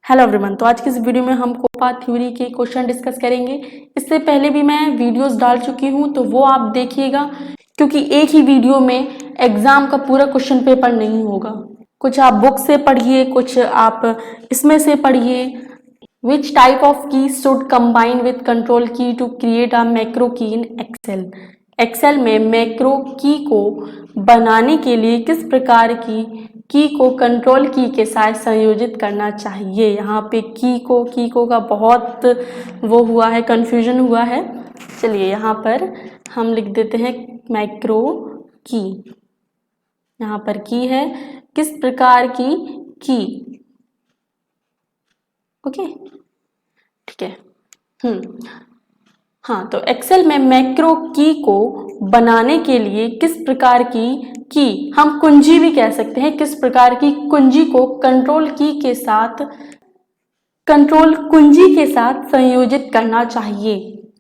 Hello everyone. तो आज की इस वीडियो में हम कोपा थ्योरी के क्वेश्चन डिस्कस करेंगे। इससे पहले भी मैं वीडियोस डाल चुकी हूं, तो वो आप देखिएगा, क्योंकि एक ही वीडियो में एग्जाम का पूरा क्वेश्चन पेपर नहीं होगा। कुछ आप बुक से पढ़िए, कुछ आप इसमें से पढ़िए। विच टाइप ऑफ की शुड कंबाइन विद कंट्रोल की टू क्रिएट अ मैक्रो की इन एक्सेल। एक्सेल में मैक्रो की को बनाने के लिए किस प्रकार की को कंट्रोल की के साथ संयोजित करना चाहिए। यहाँ पे की को का बहुत वो हुआ है, कंफ्यूजन हुआ है। चलिए यहाँ पर हम लिख देते हैं मैक्रो की। यहाँ पर की है, किस प्रकार की। ओके, ठीक है। हाँ, तो एक्सेल में मैक्रो की को बनाने के लिए किस प्रकार की हम कुंजी भी कह सकते हैं, किस प्रकार की कुंजी को कंट्रोल कुंजी के साथ संयोजित करना चाहिए।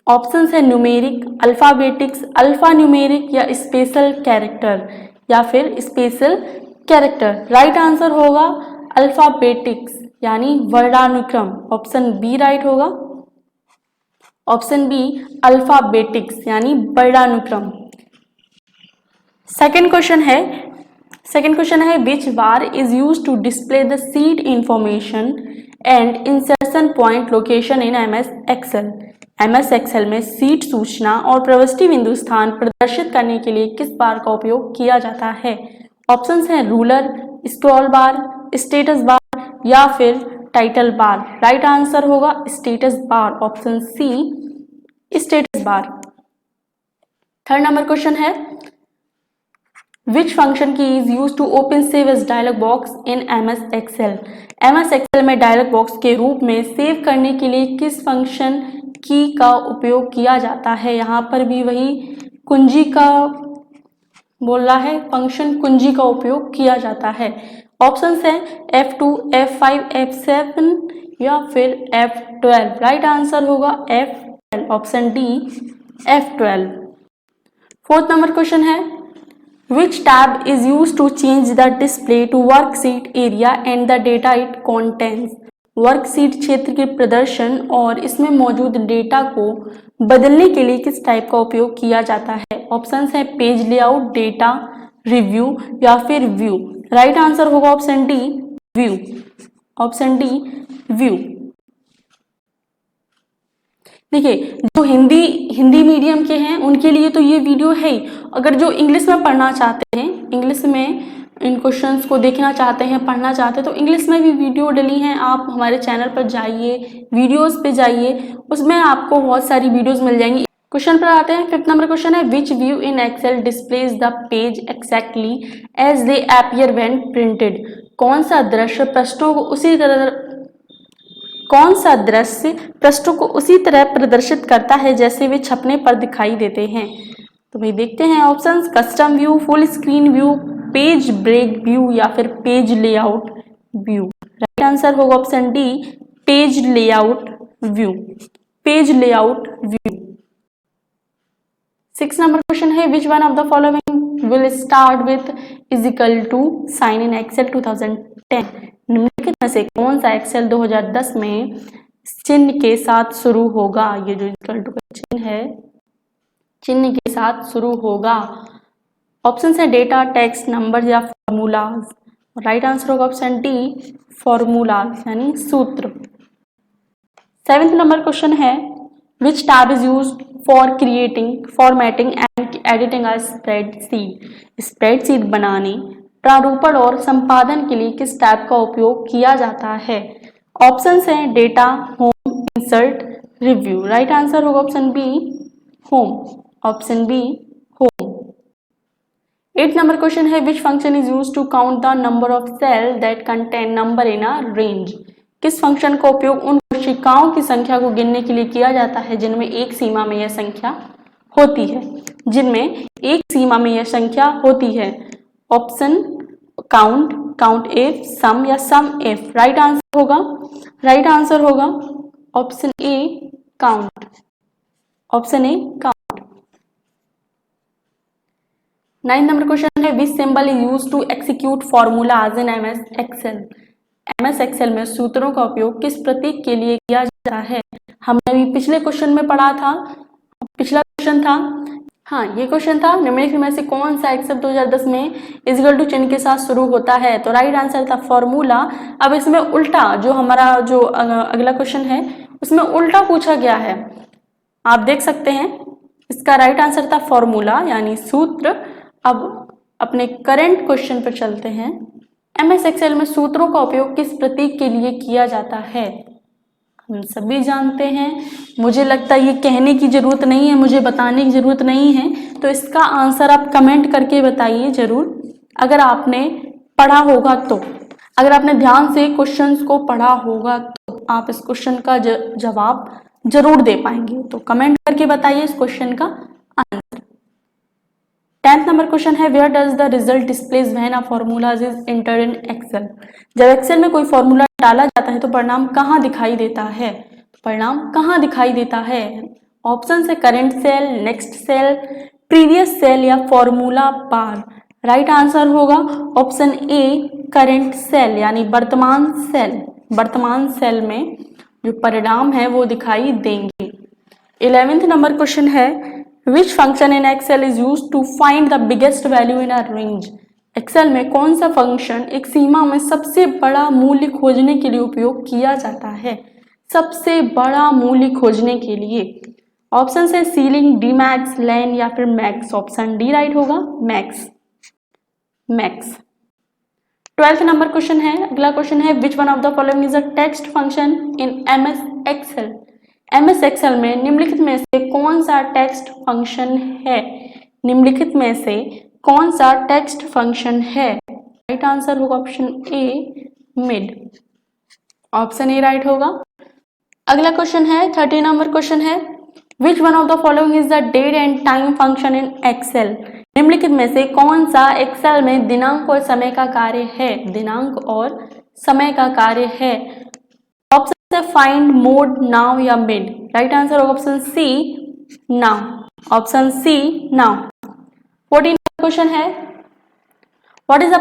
ऑप्शंस है न्यूमेरिक, अल्फाबेटिक्स, अल्फा न्यूमेरिक या स्पेशल कैरेक्टर या फिर स्पेशल कैरेक्टर। राइट आंसर होगा अल्फाबेटिक्स यानी वर्णानुक्रम। ऑप्शन बी राइट होगा। ऑप्शन बी अल्फाबेटिक्स यानी वर्णानुक्रम। सेकंड क्वेश्चन है which bar is use to display the sheet information and insertion point location in MS Excel. MS Excel में sheet सूचना और प्रविष्टि बिंदु स्थान प्रदर्शित करने के लिए किस बार का उपयोग किया जाता है। ऑप्शंस हैं ruler, scroll bar, status bar या फिर टाइटल बार। राइट आंसर होगा status bar. Option C status bar. Third number question है which function key is use to open save as dialog box in MS Excel. MS Excel में dialog box के रूप में save करने के लिए किस फंक्शन की का उपयोग किया जाता है। यहाँ पर भी वही कुंजी का बोल रहा है, फंक्शन कुंजी का उपयोग किया जाता है। ऑप्शंस हैं F2, F5, F7 या फिर F12। राइट आंसर होगा F12। Option D F12। Fourth number question है Which tab is used to change the display to worksheet area and the data it contains? Worksheet क्षेत्र के प्रदर्शन और इसमें मौजूद डेटा को बदलने के लिए किस टाइप का उपयोग किया जाता है। ऑप्शंस है पेज लेआउट, डेटा, रिव्यू या फिर व्यू। राइट आंसर होगा option D view. Option D view. देखिए, जो हिंदी मीडियम के हैं उनके लिए तो ये वीडियो है ही। अगर जो इंग्लिश में पढ़ना चाहते हैं, इंग्लिश में इन क्वेश्चंस को देखना चाहते हैं, पढ़ना चाहते हैं, तो इंग्लिश में भी वीडियो डली हैं। आप हमारे चैनल पर जाइए, वीडियोस पे जाइए, उसमें आपको बहुत सारी वीडियोस मिल जाएंगी। क्वेश्चन पर आते हैं। फिफ्थ नंबर क्वेश्चन है which view in Excel displays the page exactly as they appear when printed. कौन सा दृश्य पृष्ठों को उसी तरह प्रदर्शित करता है जैसे वे छपने पर दिखाई देते हैं। तो भाई देखते हैं options custom view, full screen view, page break view या फिर page layout view. Right answer होगा option D page layout view. Page layout view. Six number question है which one of the following will start with is equal to sign in Excel 2010। निम्नलिखित में से कौन सा Excel 2010 में चिन्ह के साथ शुरू होगा। ये जो इक्वल टू का चिन्ह है, चिन्ह के साथ शुरू होगा। ऑप्शन है डेटा, टेक्स्ट, नंबर या फॉर्मूलाज। राइट आंसर होगा ऑप्शन डी फॉर्मूलाज यानी सूत्र। सेवेंथ नंबर क्वेश्चन है विच tab is used for creating, formatting and editing a spreadsheet. Spreadsheet बनाने, प्रारूपण और संपादन के लिए किस टैब का उपयोग किया जाता है। ऑप्शंस हैं data, home, insert, review. Right answer होगा option B home. Option B home. Eight number question है which function is use to count the number of cell that contain number in a range. किस फंक्शन का उपयोग उन कोशिकाओं की संख्या को गिनने के लिए किया जाता है जिनमें एक सीमा में यह संख्या होती है। जिनमें एक सीमा में यह संख्या होती है। Option count, count F, sum या सम एफ। राइट आंसर होगा option A count. Option A count. Ninth number question है which symbol is use to execute formulas in MS Excel. MS Excel में सूत्रों का उपयोग किस प्रतीक के लिए किया जाता है? हमने अभी पिछले क्वेश्चन में पढ़ा था, पिछला क्वेश्चन था, हाँ ये क्वेश्चन था, निम्नलिखित में से कौन सा एक्सेल 2010 में इक्वल टू चिन्ह के साथ शुरू होता है? तो राइट आंसर था फॉर्मूला। अब इसमें उल्टा जो हमारा जो अगला क्वेश्चन है उसमें उल्टा पूछा गया है, आप देख सकते हैं। इसका राइट आंसर था फॉर्मूला यानी सूत्र। अब अपने करंट क्वेश्चन पर चलते हैं। MS एक्सेल में सूत्रों का उपयोग किस प्रतीक के लिए किया जाता है? हम सभी जानते हैं, मुझे लगता है ये कहने की जरूरत नहीं है, मुझे बताने की जरूरत नहीं है, तो इसका आंसर आप कमेंट करके बताइए जरूर, अगर आपने पढ़ा होगा तो। अगर आपने ध्यान से क्वेश्चंस को पढ़ा होगा तो आप इस क्वेश्चन का जवाब जरूर दे पाएंगे, तो कमेंट करके बताइए इस क्वेश्चन का आंसर। 10th नंबर क्वेश्चन है, where does the result displays when a formulas is entered in Excel? जब एक्सेल में कोई फॉर्मूला डाला जाता है तो परिणाम कहाँ दिखाई देता है? परिणाम कहाँ दिखाई देता है? ऑप्शन है current cell, next cell, previous cell या फॉर्मूला बार। राइट आंसर होगा ऑप्शन ए करंट सेल यानी वर्तमान सेल। वर्तमान सेल में जो परिणाम है वो दिखाई देंगे। 11th नंबर क्वेश्चन है, Which function in Excel is used to find the biggest value in a range? Excel में कौन सा फंक्शन एक सीमा में सबसे बड़ा मूल्य खोजने के लिए उपयोग किया जाता है? सबसे बड़ा मूल्य खोजने के लिए ऑप्शन है सीलिंग, डी मैक्स, लेन या फिर मैक्स। ऑप्शन डी राइट होगा, max. Max. 12th number question है, अगला क्वेश्चन है, which one of the following is a text function in MS Excel? MS Excel में निम्नलिखित में से कौन सा टेक्स्ट फंक्शन है? निम्नलिखित में से कौन सा टेक्स्ट फंक्शन है? राइट आंसर होगा option A mid. Option A right होगा। अगला क्वेश्चन है 30 नंबर क्वेश्चन है, which one of the following is the date and time function in Excel? निम्नलिखित में से कौन सा एक्सेल में दिनांक और समय का कार्य है? दिनांक और समय का कार्य है। ऑप्शन है फाइंड, मोड, नाउ या मिड। राइट आंसर होगा option C now. Option C now. 14 question है, what is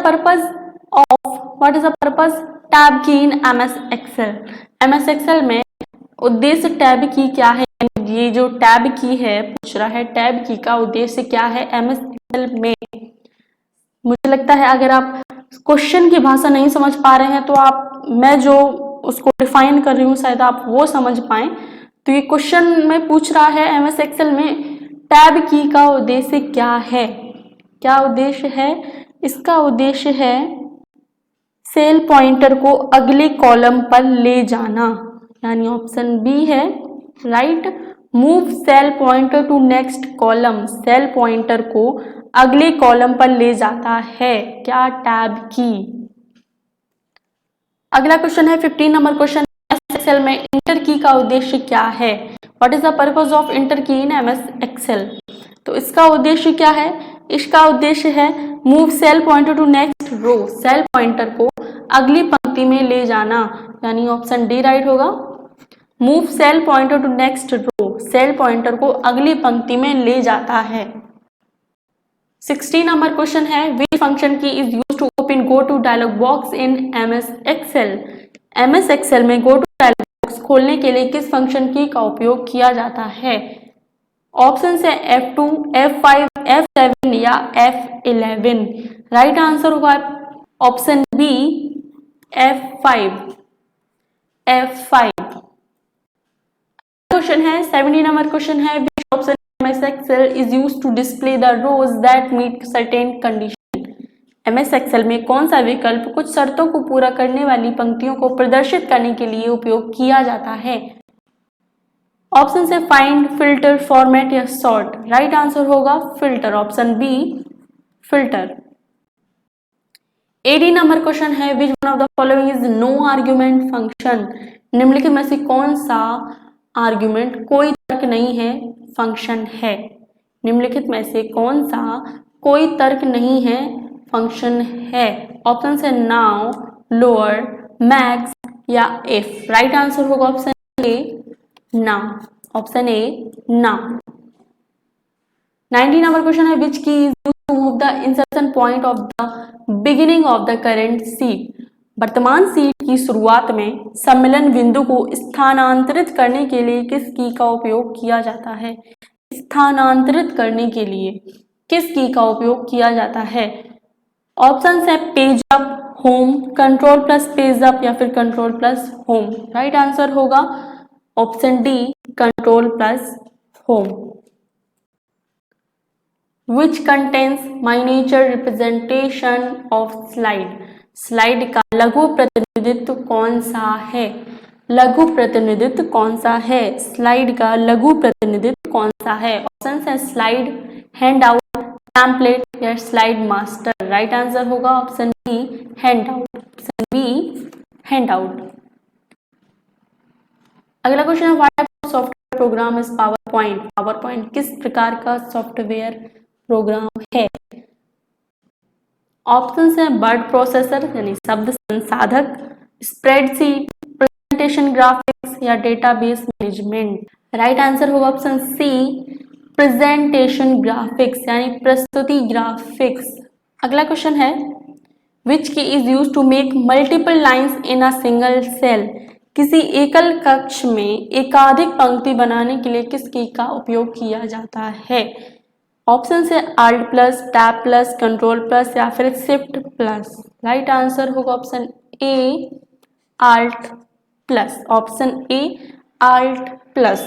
the purpose tab key in MS Excel? MS Excel में उद्देश्य टैब की क्या है? ये जो टैब की है पूछ रहा है, टैब की का उद्देश्य क्या है MS एक्सेल में? मुझे लगता है अगर आप क्वेश्चन की भाषा नहीं समझ पा रहे हैं तो आप, मैं जो उसको डिफाइन कर रही हूँ शायद आप वो समझ पाए। तो ये क्वेश्चन में पूछ रहा है MS एक्सेल में टैब की का उद्देश्य क्या है? क्या उद्देश्य है? इसका उद्देश्य है सेल पॉइंटर को अगले कॉलम पर ले जाना, यानी ऑप्शन बी है right. Move cell pointer to next column, cell pointer को अगले कॉलम पर ले जाता है क्या? टैब की। अगला क्वेश्चन है 15 नंबर क्वेश्चन, एक्सेल में इंटर की का उद्देश्य क्या है? What is the purpose of inter की इन MS एक्सेल? तो इसका उद्देश्य क्या है? इसका उद्देश्य है move cell pointer to next row, cell pointer को अगली पंक्ति में ले जाना, यानी ऑप्शन डी राइट होगा। Move cell pointer to next row, cell pointer को अगली पंक्ति में ले जाता है। 16 नंबर क्वेश्चन है, which function key is used to open go to dialog box in MS Excel? MS Excel में गो टू डायलॉग बॉक्स खोलने के लिए किस फंक्शन की का उपयोग किया जाता है? ऑप्शन है F2, F5, F7 या F11। राइट आंसर होगा option B F5। F5। Question है 70 नंबर क्वेश्चन है, which option MS Excel is used to display the rows that meet certain condition? MS Excel में कौन सा विकल्प कुछ शर्तों को पूरा करने वाली पंक्तियों को प्रदर्शित करने के लिए उपयोग किया जाता है? ऑप्शन से फाइंड, फिल्टर, फॉर्मेट या सॉर्ट। राइट आंसर होगा filter, option B filter. 80 number question है, which one of the following is no argument function? निम्नलिखित में से कौन सा आर्ग्यूमेंट, कोई तर्क नहीं है, फंक्शन है? निम्नलिखित में से कौन सा कोई तर्क नहीं है, फंक्शन है? ऑप्शन है नाउ, लोअर, मैक्स या इफ। राइट आंसर होगा option A now. Option A now. 90 number question है, which key is used to move the insertion point of the beginning of the current sheet? वर्तमान sheet की शुरुआत में सम्मिलन बिंदु को स्थानांतरित करने के लिए किस की का उपयोग किया जाता है? स्थानांतरित करने के लिए किस की का उपयोग किया जाता है? ऑप्शन है page up, home, control plus page up या फिर control plus home. Right answer होगा option D, control plus home. Which contains miniature representation of slide? Slide का लघु प्रतिनिधित्व कौन सा है? लघु प्रतिनिधित्व कौन सा है? स्लाइड का लघु प्रतिनिधित्व कौन सा है? ऑप्शन है स्लाइड, हैंड आउट, पैम्पलेट या स्लाइड मास्टर। राइट आंसर होगा option B, handout. Option B, handout. अगला क्वेश्चन है what software program is PowerPoint? PowerPoint किस प्रकार का सॉफ्टवेयर प्रोग्राम है? ऑप्शन है वर्ड प्रोसेसर यानी शब्द संसाधक, स्प्रेडशीट, प्रेजेंटेशन ग्राफिक्स या डेटाबेस मैनेजमेंट। राइट आंसर होगा ऑप्शन सी, प्रेजेंटेशन ग्राफिक्स यानी प्रस्तुति ग्राफिक्स। अगला क्वेश्चन है which key is use to make multiple lines in a single cell? किसी एकल कक्ष में एकाधिक पंक्ति बनाने के लिए किस की का उपयोग किया जाता है? ऑप्शन से Alt plus, tab plus, control plus या फिर शिफ्ट प्लस। राइट आंसर होगा option A, Alt plus. Option A, Alt plus.